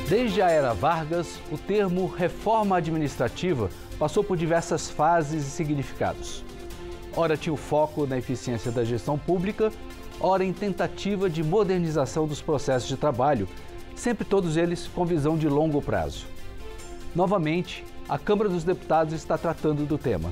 Desde a era Vargas, o termo reforma administrativa passou por diversas fases e significados. Ora tinha o foco na eficiência da gestão pública, ora em tentativa de modernização dos processos de trabalho, sempre todos eles com visão de longo prazo. Novamente, a Câmara dos Deputados está tratando do tema.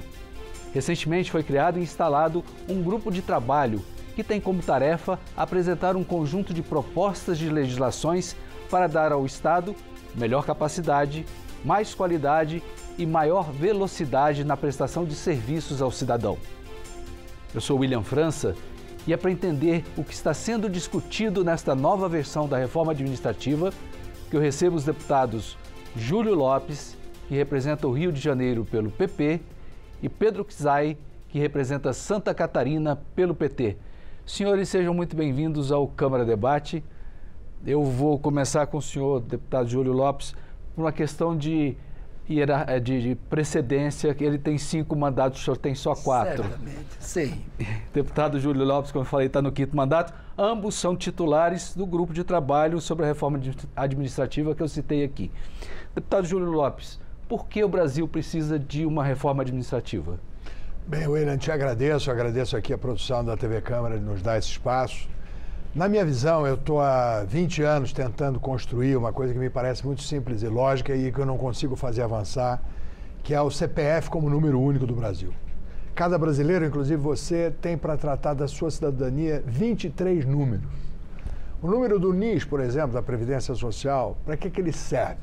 Recentemente foi criado e instalado um grupo de trabalho que tem como tarefa apresentar um conjunto de propostas de legislações para dar ao Estado melhor capacidade, mais qualidade e maior velocidade na prestação de serviços ao cidadão. Eu sou William França e é para entender o que está sendo discutido nesta nova versão da reforma administrativa que eu recebo os deputados Júlio Lopes, que representa o Rio de Janeiro pelo PP, e Pedro Kizai, que representa Santa Catarina pelo PT. Senhores, sejam muito bem-vindos ao Câmara Debate. Eu vou começar com o senhor, deputado Júlio Lopes, por uma questão de precedência, que ele tem 5 mandatos, o senhor tem só 4. Certamente, sim. Deputado Júlio Lopes, como eu falei, está no 5º mandato. Ambos são titulares do grupo de trabalho sobre a reforma administrativa que eu citei aqui. Deputado Júlio Lopes, por que o Brasil precisa de uma reforma administrativa? Bem, William, te agradeço aqui a produção da TV Câmara de nos dar esse espaço. Na minha visão, eu estou há 20 anos tentando construir uma coisa que me parece muito simples e lógica e que eu não consigo fazer avançar, que é o CPF como número único do Brasil. Cada brasileiro, inclusive você, tem para tratar da sua cidadania 23 números. O número do NIS, por exemplo, da Previdência Social, para que ele serve?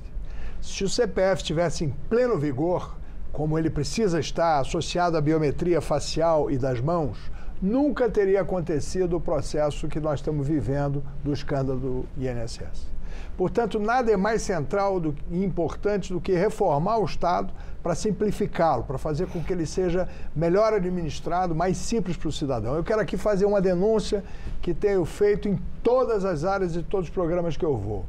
Se o CPF estivesse em pleno vigor, como ele precisa estar associado à biometria facial e das mãos, nunca teria acontecido o processo que nós estamos vivendo do escândalo do INSS. Portanto, nada é mais central e importante do que reformar o Estado para simplificá-lo, para fazer com que ele seja melhor administrado, mais simples para o cidadão. Eu quero aqui fazer uma denúncia que tenho feito em todas as áreas e todos os programas que eu vou.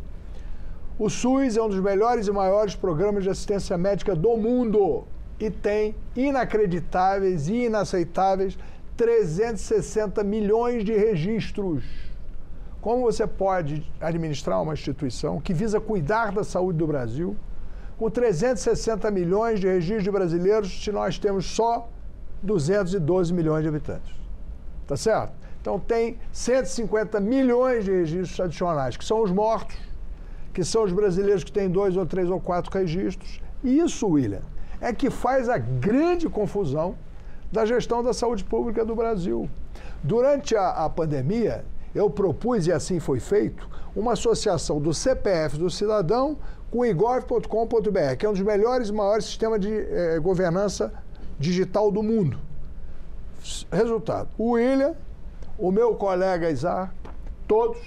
O SUS é um dos melhores e maiores programas de assistência médica do mundo e tem inacreditáveis e inaceitáveis 360 milhões de registros. Como você pode administrar uma instituição que visa cuidar da saúde do Brasil com 360 milhões de registros de brasileiros se nós temos só 212 milhões de habitantes? Tá certo? Então tem 150 milhões de registros adicionais, que são os mortos, que são os brasileiros que têm 2 ou 3 ou 4 registros. E isso, William, é que faz a grande confusão da gestão da saúde pública do Brasil. Durante a pandemia, eu propus, e assim foi feito, uma associação do CPF do cidadão com o igov.com.br, que é um dos melhores e maiores sistemas de governança digital do mundo. Resultado, o William, o meu colega Isar, todos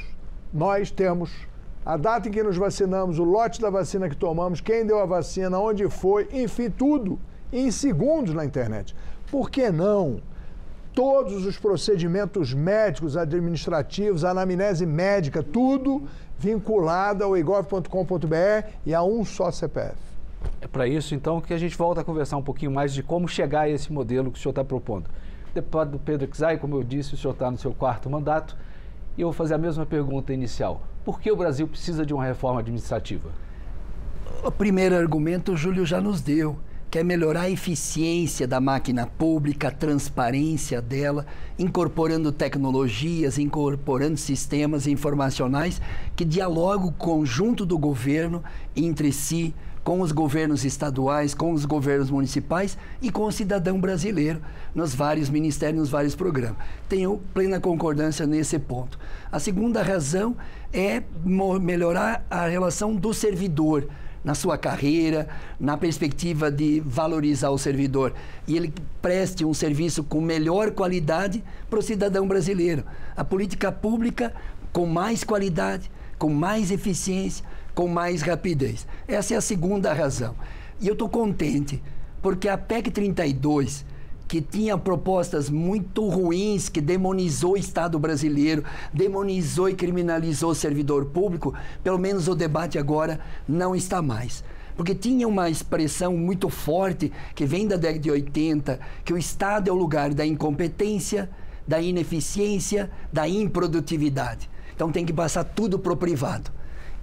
nós temos a data em que nos vacinamos, o lote da vacina que tomamos, quem deu a vacina, onde foi, enfim, tudo em segundos na internet. Por que não? Todos os procedimentos médicos, administrativos, a anamnese médica, tudo vinculado ao igov.com.br e a um só CPF. É para isso, então, que a gente volta a conversar um pouquinho mais de como chegar a esse modelo que o senhor está propondo. Deputado Pedro Kizai, como eu disse, o senhor está no seu 4º mandato e eu vou fazer a mesma pergunta inicial. Por que o Brasil precisa de uma reforma administrativa? O primeiro argumento o Júlio já nos deu, que é melhorar a eficiência da máquina pública, a transparência dela, incorporando tecnologias, incorporando sistemas informacionais que dialogam com o conjunto do governo entre si, com os governos estaduais, com os governos municipais e com o cidadão brasileiro nos vários ministérios, nos vários programas. Tenho plena concordância nesse ponto. A segunda razão é melhorar a relação do servidor na sua carreira, na perspectiva de valorizar o servidor e ele preste um serviço com melhor qualidade para o cidadão brasileiro. A política pública com mais qualidade, com mais eficiência, com mais rapidez. Essa é a segunda razão. E eu estou contente, porque a PEC 32, que tinha propostas muito ruins, que demonizou o Estado brasileiro, demonizou e criminalizou o servidor público, pelo menos o debate agora não está mais. Porque tinha uma expressão muito forte, que vem da década de 80, que o Estado é o lugar da incompetência, da ineficiência, da improdutividade. Então tem que passar tudo para o privado.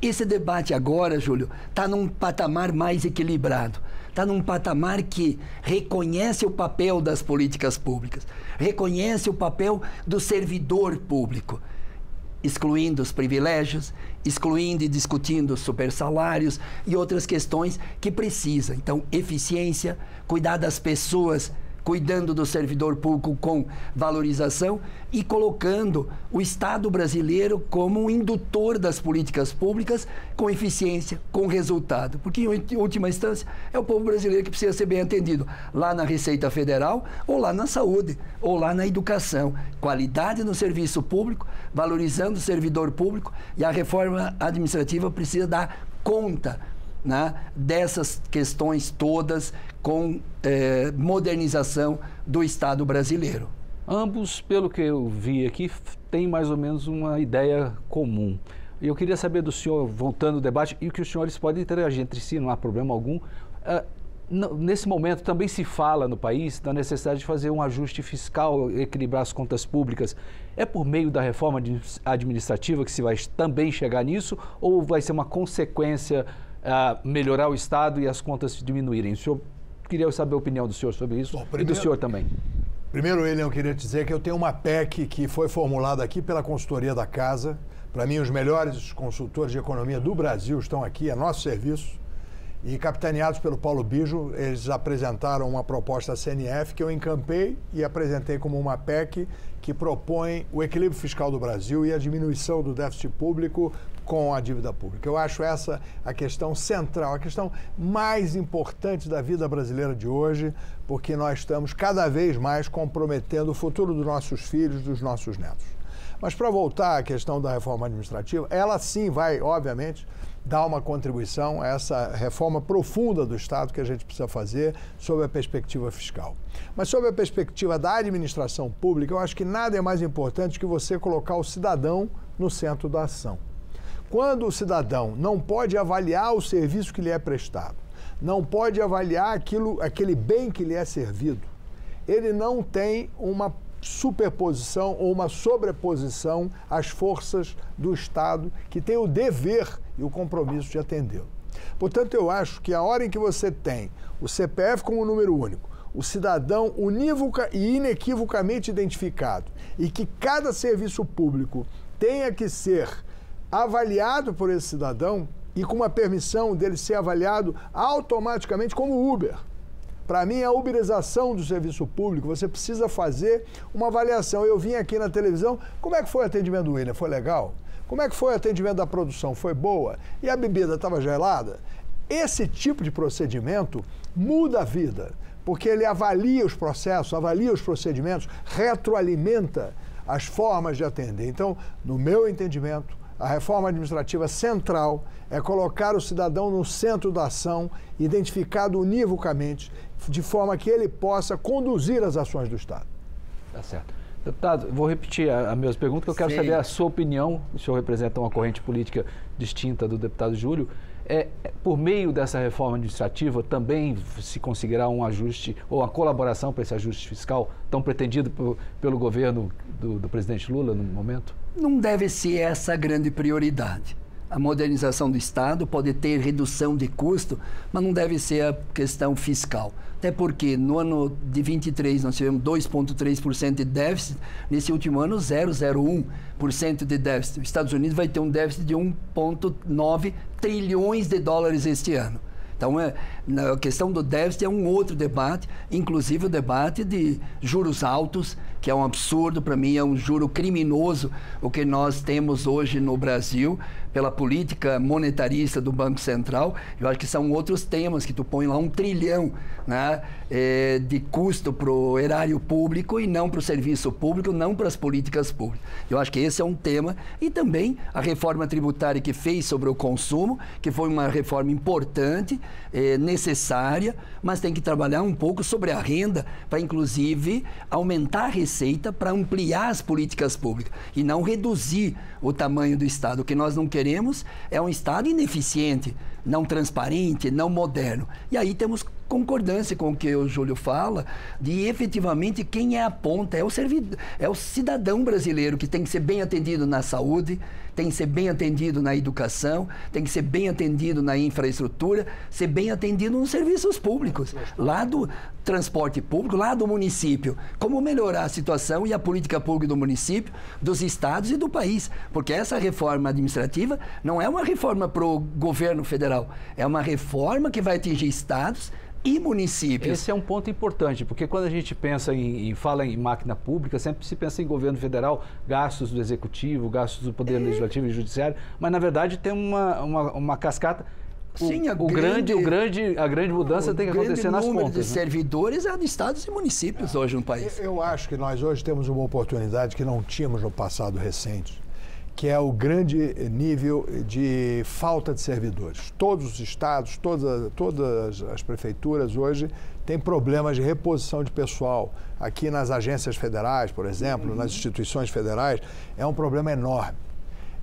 Esse debate agora, Júlio, está num patamar mais equilibrado. Está num patamar que reconhece o papel das políticas públicas, reconhece o papel do servidor público, excluindo os privilégios, excluindo e discutindo os supersalários e outras questões que precisa. Então, eficiência, cuidar das pessoas, cuidando do servidor público com valorização e colocando o Estado brasileiro como um indutor das políticas públicas com eficiência, com resultado. Porque, em última instância, é o povo brasileiro que precisa ser bem atendido, lá na Receita Federal, ou lá na saúde, ou lá na educação. Qualidade no serviço público, valorizando o servidor público, e a reforma administrativa precisa dar conta, né, dessas questões todas com modernização do Estado brasileiro. Ambos, pelo que eu vi aqui, têm mais ou menos uma ideia comum. Eu queria saber do senhor, voltando ao debate, e que os senhores podem interagir entre si, não há problema algum. Nesse momento também se fala no país da necessidade de fazer um ajuste fiscal, equilibrar as contas públicas. É por meio da reforma administrativa que se vai também chegar nisso, ou vai ser uma consequência melhorar o Estado e as contas diminuírem? O senhor, queria saber a opinião do senhor sobre isso. Bom, primeiro, e do senhor também. Primeiro, William, eu queria dizer que eu tenho uma PEC que foi formulada aqui pela consultoria da Casa. Para mim, os melhores consultores de economia do Brasil estão aqui, a nosso serviço. E capitaneados pelo Paulo Bijo, eles apresentaram uma proposta à CNF que eu encampei e apresentei como uma PEC que propõe o equilíbrio fiscal do Brasil e a diminuição do déficit público com a dívida pública. Eu acho essa a questão central, a questão mais importante da vida brasileira de hoje, porque nós estamos cada vez mais comprometendo o futuro dos nossos filhos, dos nossos netos. Mas para voltar à questão da reforma administrativa, ela sim vai, obviamente, dar uma contribuição a essa reforma profunda do Estado que a gente precisa fazer sob a perspectiva fiscal. Mas sob a perspectiva da administração pública, eu acho que nada é mais importante que você colocar o cidadão no centro da ação. Quando o cidadão não pode avaliar o serviço que lhe é prestado, não pode avaliar aquele bem que lhe é servido, ele não tem uma superposição ou uma sobreposição às forças do Estado que tem o dever e o compromisso de atendê-lo. Portanto, eu acho que a hora em que você tem o CPF como número único, o cidadão unívoca e inequivocamente identificado, e que cada serviço público tenha que ser avaliado por esse cidadão e com uma permissão dele ser avaliado automaticamente como Uber. Para mim, a uberização do serviço público, você precisa fazer uma avaliação. Eu vim aqui na televisão, como é que foi o atendimento do William? Foi legal? Como é que foi o atendimento da produção? Foi boa? E a bebida estava gelada? Esse tipo de procedimento muda a vida, porque ele avalia os processos, avalia os procedimentos, retroalimenta as formas de atender. Então, no meu entendimento, a reforma administrativa central é colocar o cidadão no centro da ação, identificado univocamente, de forma que ele possa conduzir as ações do Estado. Tá certo. Deputado, vou repetir a mesma pergunta, que eu quero saber a sua opinião. O senhor representa uma corrente política distinta do deputado Júlio. Por meio dessa reforma administrativa, também se conseguirá um ajuste ou a colaboração para esse ajuste fiscal tão pretendido pelo governo do presidente Lula no momento? Não deve ser essa a grande prioridade. A modernização do Estado pode ter redução de custo, mas não deve ser a questão fiscal. Até porque no ano de 23 nós tivemos 2,3% de déficit, nesse último ano 0,01% de déficit. Os Estados Unidos vai ter um déficit de 1,9 trilhões de dólares este ano. Então, a questão do déficit é um outro debate, inclusive o debate de juros altos, que é um absurdo, para mim é um juro criminoso o que nós temos hoje no Brasil, pela política monetarista do Banco Central. Eu acho que são outros temas que tu põe lá 1 trilhão, né, de custo para o erário público e não para o serviço público, não para as políticas públicas. Eu acho que esse é um tema. E também a reforma tributária que fez sobre o consumo, que foi uma reforma importante, necessária, mas tem que trabalhar um pouco sobre a renda para, inclusive, aumentar a receita para ampliar as políticas públicas e não reduzir o tamanho do Estado. O que nós não queremos é um Estado ineficiente, não transparente, não moderno. E aí temos concordância com o que o Júlio fala, de efetivamente quem é a ponta, é o cidadão brasileiro que tem que ser bem atendido na saúde, tem que ser bem atendido na educação, tem que ser bem atendido na infraestrutura, ser bem atendido nos serviços públicos, lá do transporte público, lá do município. Como melhorar a situação e a política pública do município, dos estados e do país. Porque essa reforma administrativa não é uma reforma para o governo federal, é uma reforma que vai atingir estados e municípios. Esse é um ponto importante, porque quando a gente pensa fala em máquina pública, sempre se pensa em governo federal, gastos do executivo, gastos do poder legislativo e judiciário, mas na verdade tem uma cascata. Sim, a grande mudança tem que acontecer nas pontas. O número de servidores é de estados e municípios hoje no país. Eu acho que nós hoje temos uma oportunidade que não tínhamos no passado recente, que é o grande nível de falta de servidores. Todos os estados, todas as prefeituras hoje têm problemas de reposição de pessoal. Aqui nas agências federais, por exemplo, nas instituições federais, é um problema enorme.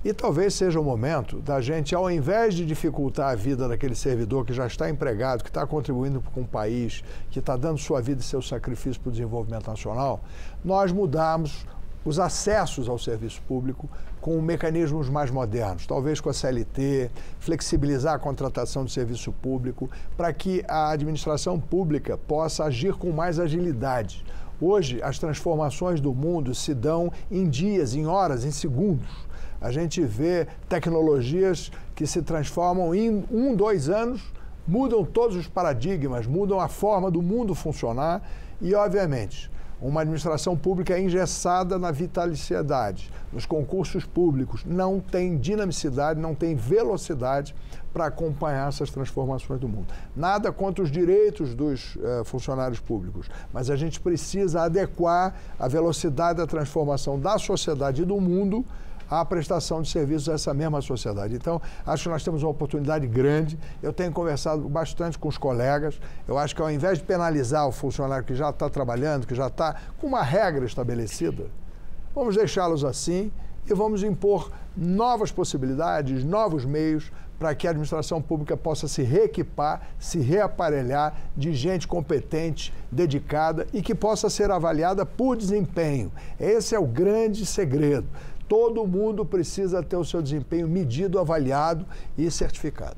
E talvez seja o momento da gente, ao invés de dificultar a vida daquele servidor que já está empregado, que está contribuindo com o país, que está dando sua vida e seu sacrifício para o desenvolvimento nacional, nós mudarmos os acessos ao serviço público com mecanismos mais modernos, talvez com a CLT, flexibilizar a contratação de serviço público, para que a administração pública possa agir com mais agilidade. Hoje, as transformações do mundo se dão em dias, em horas, em segundos. A gente vê tecnologias que se transformam em 1, 2 anos, mudam todos os paradigmas, mudam a forma do mundo funcionar e, obviamente, uma administração pública engessada na vitaliciedade, nos concursos públicos, não tem dinamicidade, não tem velocidade para acompanhar essas transformações do mundo. Nada contra os direitos dos funcionários públicos, mas a gente precisa adequar a velocidade da transformação da sociedade e do mundo à prestação de serviços a essa mesma sociedade. Então, acho que nós temos uma oportunidade grande. Eu tenho conversado bastante com os colegas. Eu acho que ao invés de penalizar o funcionário que já está trabalhando, que já está com uma regra estabelecida, vamos deixá-los assim e vamos impor novas possibilidades, novos meios para que a administração pública possa se reequipar, se reaparelhar de gente competente, dedicada e que possa ser avaliada por desempenho. Esse é o grande segredo. Todo mundo precisa ter o seu desempenho medido, avaliado e certificado.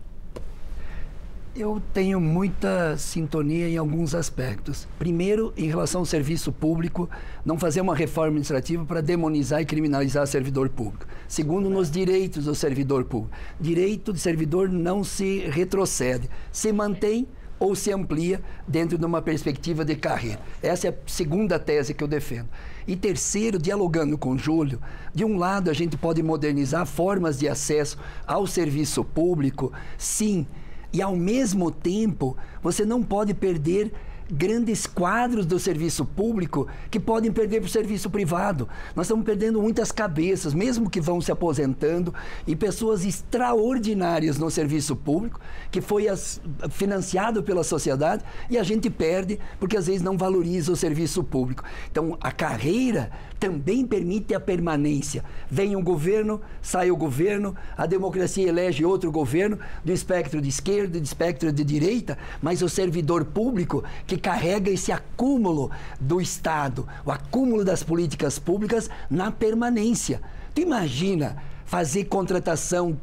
Eu tenho muita sintonia em alguns aspectos. Primeiro, em relação ao serviço público, não fazer uma reforma administrativa para demonizar e criminalizar o servidor público. Segundo, nos direitos do servidor público. Direito do servidor não se retrocede, se mantém ou se amplia dentro de uma perspectiva de carreira. Essa é a segunda tese que eu defendo. E terceiro, dialogando com o Júlio, de um lado a gente pode modernizar formas de acesso ao serviço público, sim, e ao mesmo tempo você não pode perder grandes quadros do serviço público que podem perder para o serviço privado. Nós estamos perdendo muitas cabeças, mesmo que vão se aposentando, e pessoas extraordinárias no serviço público, que foi financiado pela sociedade, e a gente perde porque às vezes não valoriza o serviço público. Então, a carreira também permite a permanência. Vem um governo, sai o governo, a democracia elege outro governo, do espectro de esquerda, do espectro de direita, mas o servidor público que carrega esse acúmulo do Estado, o acúmulo das políticas públicas na permanência. Tu imagina fazer contratação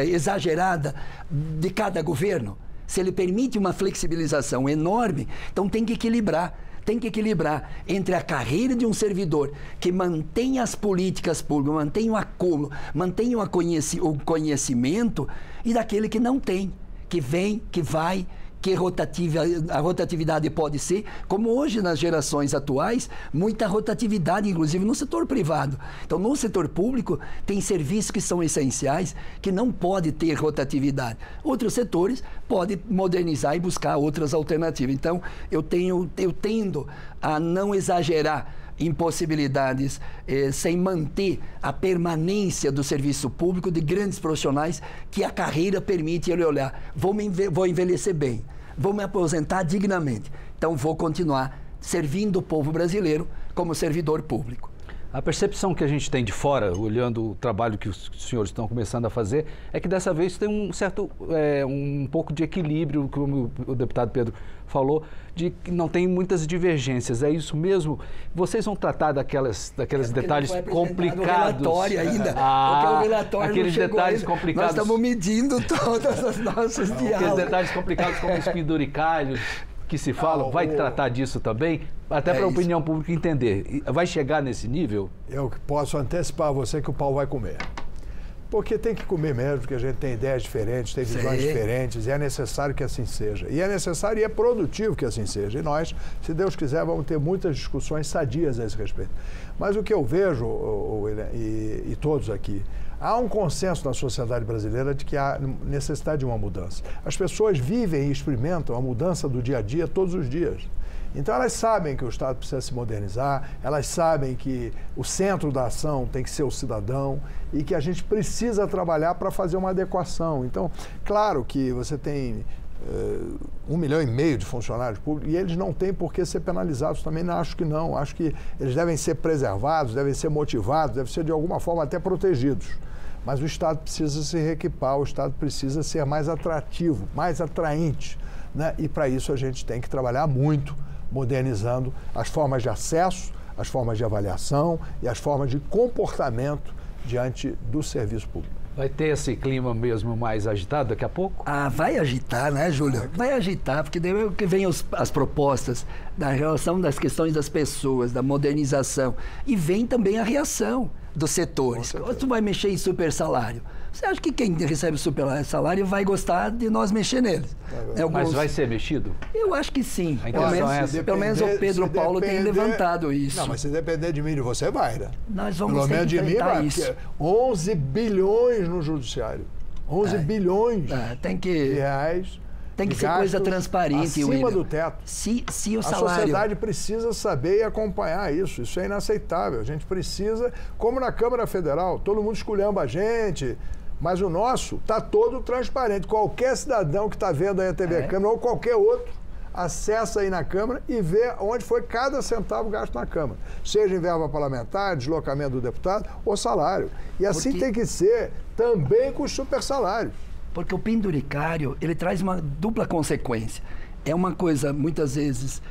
exagerada de cada governo? Se ele permite uma flexibilização enorme, então tem que equilibrar. Tem que equilibrar entre a carreira de um servidor que mantém as políticas públicas, mantém o acúmulo, mantém o conhecimento, e daquele que não tem, que vem, que vai, que a rotatividade pode ser, como hoje nas gerações atuais, muita rotatividade, inclusive no setor privado. Então, no setor público, tem serviços que são essenciais, que não pode ter rotatividade. Outros setores podem modernizar e buscar outras alternativas. Então, eu tendo a não exagerar impossibilidades sem manter a permanência do serviço público de grandes profissionais que a carreira permite ele olhar. Vou envelhecer bem, vou me aposentar dignamente, então vou continuar servindo o povo brasileiro como servidor público. A percepção que a gente tem de fora, olhando o trabalho que os senhores estão começando a fazer, é que dessa vez tem um certo, um pouco de equilíbrio, como o deputado Pedro falou, de que não tem muitas divergências. É isso mesmo? Vocês vão tratar daqueles detalhes complicados? O relatório ainda. Porque o relatório aqueles detalhes ainda. complicados. Nós estamos medindo todas as nossas diálogos. Aqueles detalhes complicados como os penduricalhos que se falam, vai tratar disso também? Até para a opinião pública entender. Vai chegar nesse nível? Eu posso antecipar a você que o pau vai comer. Porque tem que comer mesmo, porque a gente tem ideias diferentes, tem visões diferentes, e é necessário que assim seja. E é necessário e é produtivo que assim seja. E nós, se Deus quiser, vamos ter muitas discussões sadias a esse respeito. Mas o que eu vejo, William, e todos aqui, há um consenso na sociedade brasileira de que há necessidade de uma mudança. As pessoas vivem e experimentam a mudança do dia a dia todos os dias. Então elas sabem que o Estado precisa se modernizar, elas sabem que o centro da ação tem que ser o cidadão e que a gente precisa trabalhar para fazer uma adequação. Então, claro que você tem 1,5 milhão de funcionários públicos e eles não têm por que ser penalizados, também não acho que não. Acho que eles devem ser preservados, devem ser motivados, devem ser de alguma forma até protegidos. Mas o Estado precisa se reequipar, o Estado precisa ser mais atrativo, mais atraente, né? E para isso a gente tem que trabalhar muito, modernizando as formas de acesso, as formas de avaliação e as formas de comportamento diante do serviço público. Vai ter esse clima mesmo mais agitado daqui a pouco? Ah, vai agitar, né, Júlio? Vai agitar, porque daí que vem as propostas da relação das questões das pessoas, da modernização. E vem também a reação dos setores. Tu vai mexer em super salário. Você acha que quem recebe super salário vai gostar de nós mexer neles? Mas vai ser mexido? Eu acho que sim. Pelo menos o Pedro Paulo tem levantado isso. Não, mas se depender de mim e de você, vai, né? Nós vamos ter que enfrentar isso. 11 bilhões no judiciário. 11 bilhões de reais. Tem que ser coisa transparente, acima William. do teto. Se o salário... A sociedade precisa saber e acompanhar isso. Isso é inaceitável. A gente precisa, como na Câmara Federal, todo mundo esculhamba a gente, mas o nosso está todo transparente. Qualquer cidadão que está vendo aí a TV Câmara ou qualquer outro, acessa aí na Câmara e vê onde foi cada centavo gasto na Câmara. Seja em verba parlamentar, deslocamento do deputado ou salário. E assim tem que ser também com os super salários. Porque o penduricário, ele traz uma dupla consequência. É uma coisa, muitas vezes,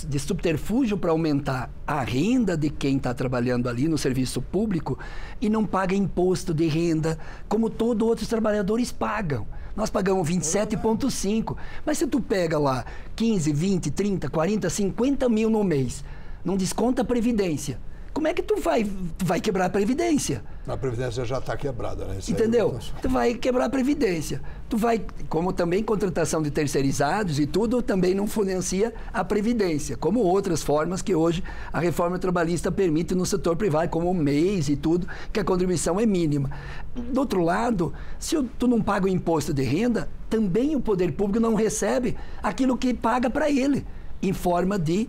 de subterfúgio para aumentar a renda de quem está trabalhando ali no serviço público e não paga imposto de renda, como todos outros trabalhadores pagam. Nós pagamos 27,5, mas se tu pega lá 15, 20, 30, 40, 50 mil no mês, não desconta a Previdência, como é que tu vai quebrar a Previdência? A Previdência já está quebrada, né? Isso entendeu? Tu vai quebrar a Previdência. Tu vai, como também contratação de terceirizados e tudo, também não financia a Previdência, como outras formas que hoje a reforma trabalhista permite no setor privado, como o MEIs e tudo, que a contribuição é mínima. Do outro lado, se tu não paga o imposto de renda, também o poder público não recebe aquilo que paga para ele, em forma de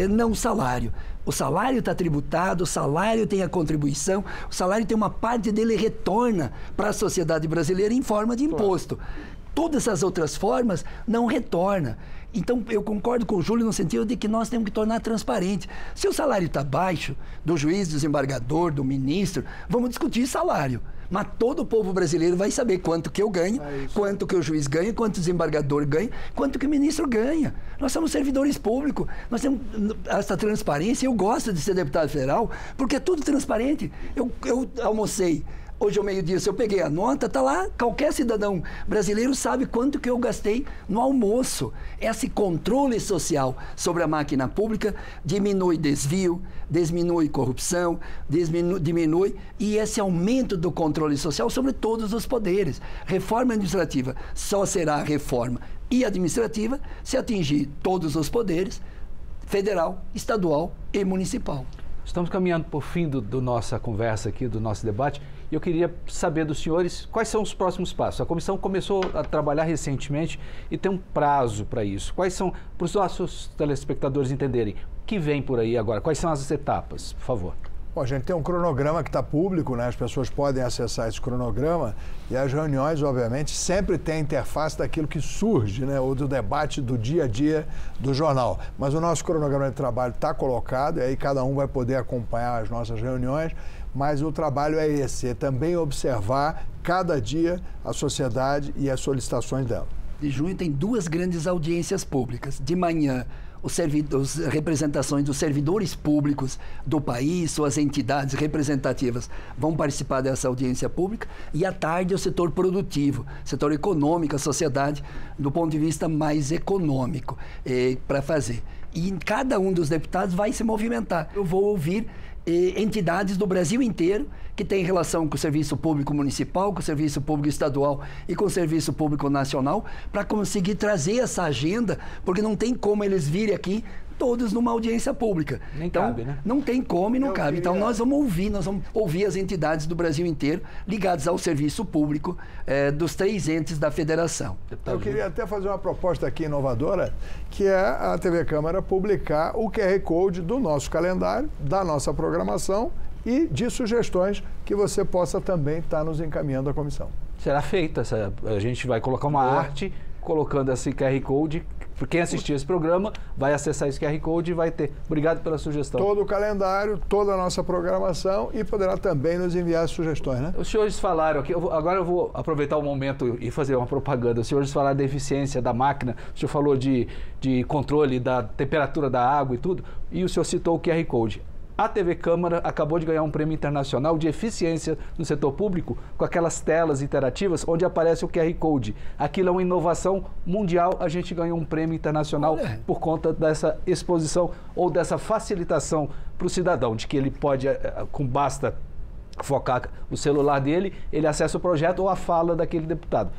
não salário. O salário está tributado, o salário tem a contribuição, o salário tem uma parte dele retorna para a sociedade brasileira em forma de imposto. Todas essas outras formas não retorna. Então, eu concordo com o Júlio no sentido de que nós temos que tornar transparente. Se o salário está baixo, do juiz, do desembargador, do ministro, vamos discutir salário. Mas todo o povo brasileiro vai saber quanto que eu ganho, quanto que o juiz ganha, quanto o desembargador ganha, quanto que o ministro ganha. Nós somos servidores públicos, nós temos essa transparência. Eu gosto de ser deputado federal, porque é tudo transparente. Eu almocei hoje ao meio-dia, se eu peguei a nota, está lá, qualquer cidadão brasileiro sabe quanto que eu gastei no almoço. Esse controle social sobre a máquina pública diminui desvio, diminui corrupção, diminui, e esse aumento do controle social sobre todos os poderes. Reforma administrativa só será reforma e administrativa se atingir todos os poderes, federal, estadual e municipal. Estamos caminhando por fim da nossa conversa aqui, do nosso debate. E eu queria saber dos senhores quais são os próximos passos. A comissão começou a trabalhar recentemente e tem um prazo para isso. Quais são, para os nossos telespectadores entenderem, o que vem por aí agora? Quais são as etapas, por favor? Bom, a gente tem um cronograma que está público, né? As pessoas podem acessar esse cronograma e as reuniões, obviamente, sempre tem a interface daquilo que surge, né? Ou do debate do dia a dia do jornal. Mas o nosso cronograma de trabalho está colocado e aí cada um vai poder acompanhar as nossas reuniões, mas o trabalho é esse, é também observar cada dia a sociedade e as solicitações dela. De junho tem 2 grandes audiências públicas. De manhã, as representações dos servidores públicos do país, suas entidades representativas vão participar dessa audiência pública, e à tarde o setor produtivo, setor econômico, a sociedade, do ponto de vista mais econômico, para fazer. E cada um dos deputados vai se movimentar. Eu vou ouvir entidades do Brasil inteiro que têm relação com o serviço público municipal, com o serviço público estadual e com o serviço público nacional, para conseguir trazer essa agenda, porque não tem como eles virem aqui todos numa audiência pública. Nem cabe, né? Não tem como e não cabe. Então nós vamos ouvir as entidades do Brasil inteiro ligadas ao serviço público dos 3 entes da federação. Eu queria até fazer uma proposta aqui inovadora, que é a TV Câmara publicar o QR Code do nosso calendário, da nossa programação e de sugestões que você possa também estar nos encaminhando à comissão. Será feita, a gente vai colocar uma arte colocando esse QR Code. Quem assistir esse programa vai acessar esse QR Code e vai ter. Obrigado pela sugestão. Todo o calendário, toda a nossa programação, e poderá também nos enviar sugestões, né? Os senhores falaram aqui, agora eu vou aproveitar o momento e fazer uma propaganda. Os senhores falaram da eficiência da máquina, o senhor falou de controle da temperatura da água e tudo, e o senhor citou o QR Code. A TV Câmara acabou de ganhar um prêmio internacional de eficiência no setor público com aquelas telas interativas onde aparece o QR Code. Aquilo é uma inovação mundial, a gente ganhou um prêmio internacional por conta dessa exposição ou dessa facilitação para o cidadão, de que ele pode, basta focar o celular dele, ele acessa o projeto ou a fala daquele deputado.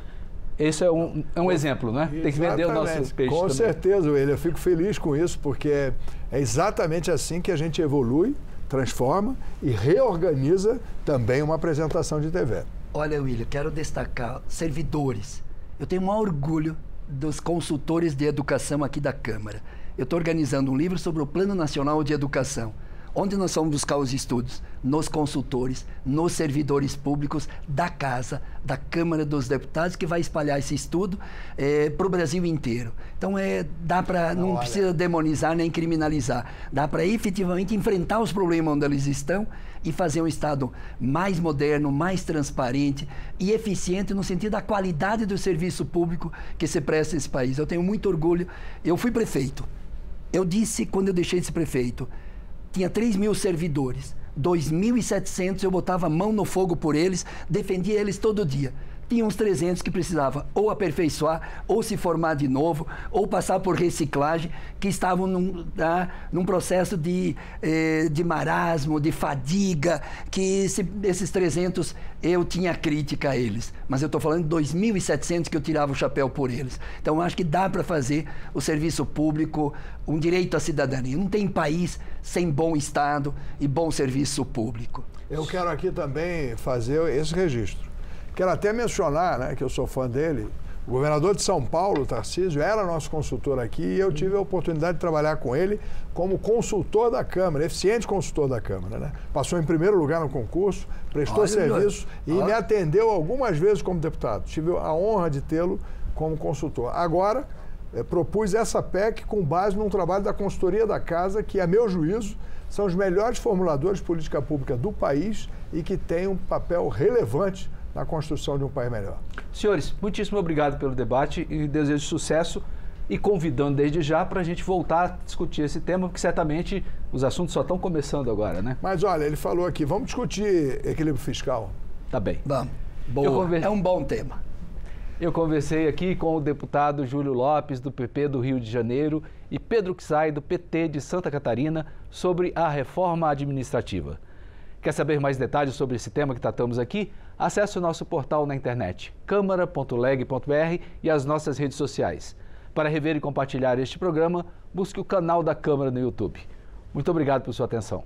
Esse é um exemplo, né? Tem que vender o nosso peixe Com também. certeza, William. Eu fico feliz com isso, porque é exatamente assim que a gente evolui, transforma e reorganiza também uma apresentação de TV. Olha, William, quero destacar servidores. Eu tenho o maior orgulho dos consultores de educação aqui da Câmara. Eu estou organizando um livro sobre o Plano Nacional de Educação. Onde nós vamos buscar os estudos? Nos consultores, nos servidores públicos da Casa, da Câmara dos Deputados, que vai espalhar esse estudo para o Brasil inteiro. Então, não precisa demonizar nem criminalizar. Dá para efetivamente enfrentar os problemas onde eles estão e fazer um Estado mais moderno, mais transparente e eficiente no sentido da qualidade do serviço público que se presta nesse país. Eu tenho muito orgulho. Eu fui prefeito. Eu disse, quando eu deixei de ser prefeito, tinha 3.000 servidores, 2.700 eu botava a mão no fogo por eles, defendia eles todo dia. Tinha uns 300 que precisavam ou aperfeiçoar, ou se formar de novo, ou passar por reciclagem, que estavam num processo de marasmo, de fadiga, que esses 300 eu tinha crítica a eles. Mas eu estou falando de 2.700 que eu tirava o chapéu por eles. Então, eu acho que dá para fazer o serviço público um direito à cidadania. Não tem país sem bom Estado e bom serviço público. Eu quero aqui também fazer esse registro. Quero até mencionar, né, que eu sou fã dele, o governador de São Paulo, Tarcísio, era nosso consultor aqui e eu tive a oportunidade de trabalhar com ele como consultor da Câmara, eficiente consultor da Câmara, né? Passou em primeiro lugar no concurso, prestou serviço e me atendeu algumas vezes como deputado. Tive a honra de tê-lo como consultor. Agora, propus essa PEC com base num trabalho da consultoria da Casa, que, a meu juízo, são os melhores formuladores de política pública do país e que têm um papel relevante na construção de um país melhor. Senhores, muitíssimo obrigado pelo debate e desejo sucesso e convidando desde já para a gente voltar a discutir esse tema, porque certamente os assuntos só estão começando agora, né? Mas olha, ele falou aqui, vamos discutir equilíbrio fiscal. Tá bem. Vamos. Boa. É um bom tema. Eu conversei aqui com o deputado Júlio Lopes, do PP do Rio de Janeiro, e Pedro Kzai, do PT de Santa Catarina, sobre a reforma administrativa. Quer saber mais detalhes sobre esse tema que tratamos aqui? Acesse o nosso portal na internet, câmara.leg.br e as nossas redes sociais. Para rever e compartilhar este programa, busque o canal da Câmara no YouTube. Muito obrigado por sua atenção.